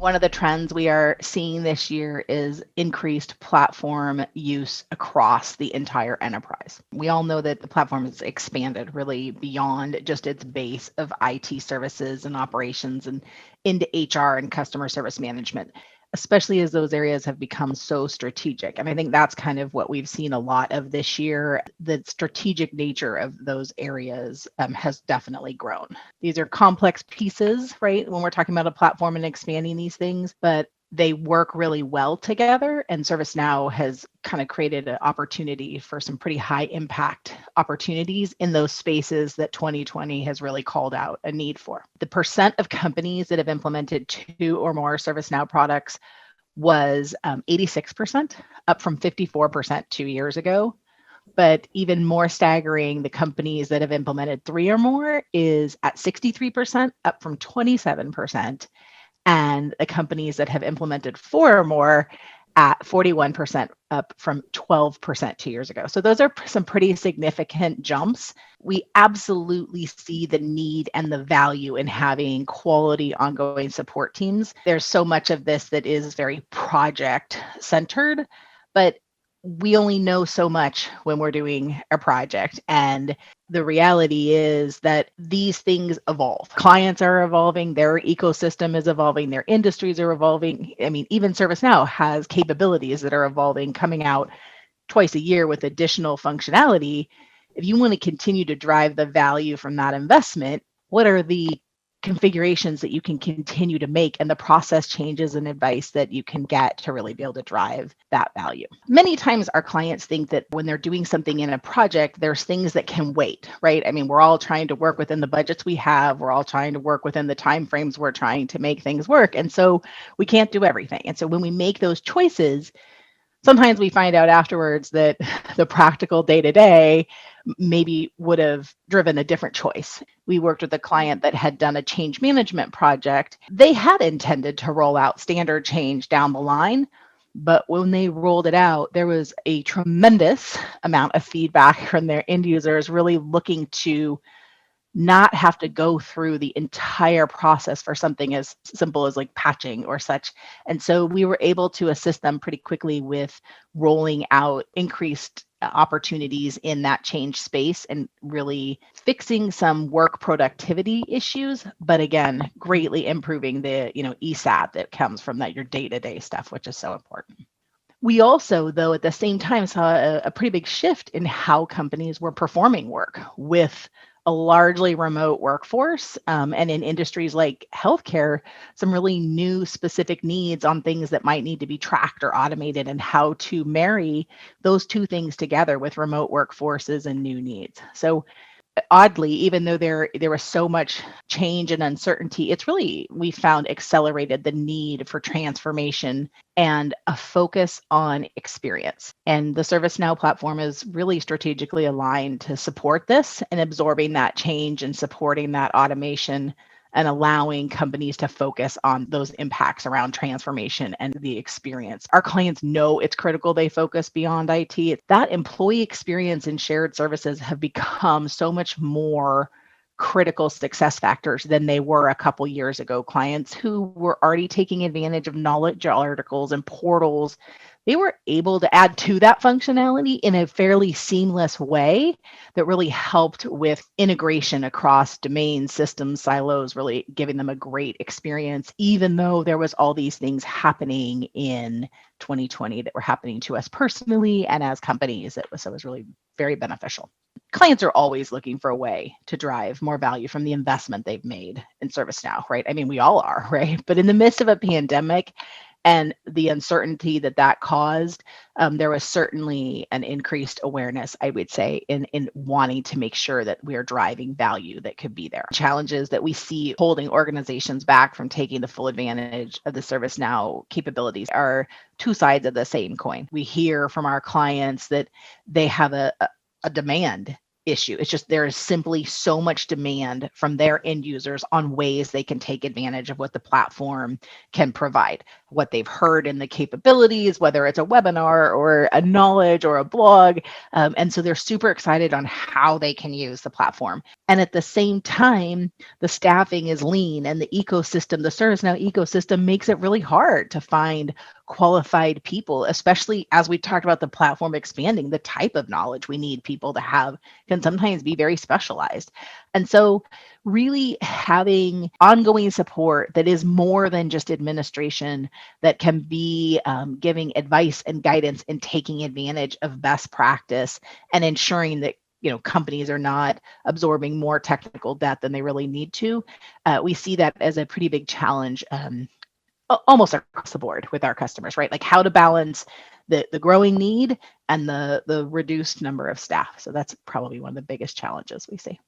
One of the trends we are seeing this year is increased platform use across the entire enterprise. We all know that the platform has expanded really beyond just its base of IT services and operations and into HR and customer service management, especially as those areas have become so strategic. And I think that's kind of what we've seen a lot of this year. The strategic nature of those areas has definitely grown. These are complex pieces, right? When we're talking about a platform and expanding these things, but they work really well together. And ServiceNow has kind of created an opportunity for some pretty high impact opportunities in those spaces that 2020 has really called out a need for. The percent of companies that have implemented 2 or more ServiceNow products was 86%, up from 54% 2 years ago. But even more staggering, the companies that have implemented 3 or more is at 63%, up from 27%. And the companies that have implemented 4 or more at 41%, up from 12% 2 years ago. So those are some pretty significant jumps. We absolutely see the need and the value in having quality ongoing support teams. There's so much of this that is very project centered, but we only know so much when we're doing a project. And the reality is that these things evolve. Clients are evolving, their ecosystem is evolving, their industries are evolving. I mean, even ServiceNow has capabilities that are evolving, coming out twice a year with additional functionality. If you want to continue to drive the value from that investment, what are the configurations that you can continue to make and the process changes and advice that you can get to really be able to drive that value? Many times our clients think that when they're doing something in a project, there's things that can wait, right? I mean, we're all trying to work within the budgets we have. We're all trying to work within the timeframes we're trying to make things work. And so we can't do everything. And so when we make those choices, sometimes we find out afterwards that the practical day-to-day maybe would have driven a different choice. We worked with a client that had done a change management project. They had intended to roll out standard change down the line, but when they rolled it out, there was a tremendous amount of feedback from their end users really looking to not have to go through the entire process for something as simple as like patching or such. And so we were able to assist them pretty quickly with rolling out increased opportunities in that change space and really fixing some work productivity issues, but again, greatly improving the ESAT that comes from that, your day-to-day stuff, which is so important. We also, though, at the same time saw a pretty big shift in how companies were performing work with a largely remote workforce, and in industries like healthcare, some really new specific needs on things that might need to be tracked or automated and how to marry those two things together with remote workforces and new needs. So oddly, even though there was so much change and uncertainty, it's really, we found, accelerated the need for transformation and a focus on experience. And the ServiceNow platform is really strategically aligned to support this and absorbing that change and supporting that automation and allowing companies to focus on those impacts around transformation and the experience. Our clients know it's critical they focus beyond IT. That employee experience and shared services have become so much more critical success factors than they were a couple years ago. Clients who were already taking advantage of knowledge articles and portals, they were able to add to that functionality in a fairly seamless way that really helped with integration across domain systems, silos, really giving them a great experience, even though there was all these things happening in 2020 that were happening to us personally and as companies. It was really very beneficial. Clients are always looking for a way to drive more value from the investment they've made in ServiceNow, right? I mean, we all are, right? But in the midst of a pandemic and the uncertainty that caused, there was certainly an increased awareness, I would say, in wanting to make sure that we are driving value that could be there. Challenges that we see holding organizations back from taking the full advantage of the ServiceNow capabilities are two sides of the same coin. We hear from our clients that they have a demand issue. It's just there is simply so much demand from their end users on ways they can take advantage of what the platform can provide, what they've heard in the capabilities, whether it's a webinar or a knowledge or a blog. And so they're super excited on how they can use the platform. And at the same time, the staffing is lean and the ecosystem, the ServiceNow ecosystem makes it really hard to find qualified people, especially as we talked about the platform expanding. The type of knowledge we need people to have can sometimes be very specialized. And so really having ongoing support that is more than just administration, that can be giving advice and guidance and taking advantage of best practice and ensuring that companies are not absorbing more technical debt than they really need to. We see that as a pretty big challenge almost across the board with our customers, right? Like how to balance the growing need and the reduced number of staff. So that's probably one of the biggest challenges we see.